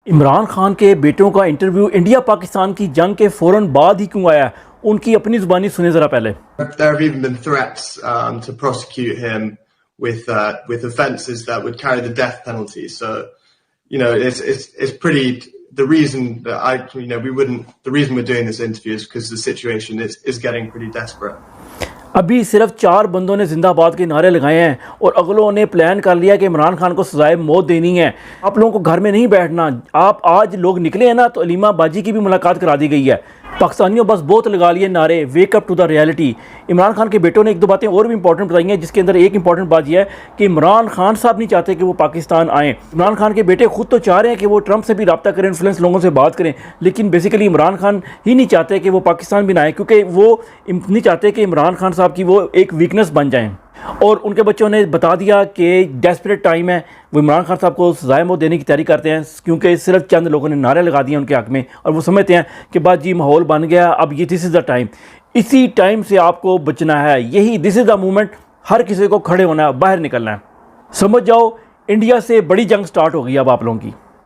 عمران خان کے بیٹوں کا انٹرویو انڈیا پاکستان کی جنگ کے فوراً بعد ہی کیوں آیا ہے؟ ان کی اپنی زبانی سنیں ذرا پہلے. There have even been threats to prosecute him with offences that would carry the death penalty. So, it's pretty. The reason that the reason we're doing this interview is because the situation is getting pretty desperate. ابھی صرف 4 بندوں نے زندہ باد کے نعرے لگائے ہیں اور اگلوں نے پلان کر لیا کہ عمران خان کو سزائے موت دینی ہے. آپ لوگوں کو گھر میں نہیں بیٹھنا. آپ آج لوگ نکلے ہیں نا تو علیمہ باجی کی بھی ملاقات کرا دی گئی ہے. پاکستانیوں بس بہت لگا لیے نعرے wake up to the reality. Imran Khan کے بیٹوں نے 1-2 باتیں اور بھی امپورٹنٹ بتائی ہیں، جس کے اندر ایک امپورٹنٹ بات یہ ہے کہ عمران خان صاحب نہیں چاہتے کہ وہ پاکستان آئیں. عمران خان کے بیٹے خود تو چاہ رہے ہیں کہ وہ ٹرمپ سے بھی رابطہ کریں، انفلوئنس لوگوں سے بات کریں، لیکن بیسیکلی عمران خان ہی نہیں چاہتے کہ وہ پاکستان بھی نہ آئیں، کیونکہ وہ نہیں چاہتے کہ عمران خان صاحب کی وہ ایک ویکنس بن جائیں. اور ان کے بچوں نے بتا دیا کہ ڈیسپریٹ ٹائم ہے، وہ عمران خان صاحب کو سزائے موت دینے کی تیاری کرتے ہیں، کیونکہ صرف چند لوگوں نے نعرے لگا دیے ان کے حق میں، اور وہ سمجھتے ہیں کہ بس جی ماحول بن گیا، اب یہ دس از دا ٹائم. اسی ٹائم سے آپ کو بچنا ہے، یہی دس از دا مومنٹ. ہر کسی کو کھڑے ہونا ہے، باہر نکلنا ہے. سمجھ جاؤ انڈیا سے بڑی جنگ سٹارٹ ہو گئی اب آپ لوگوں کی.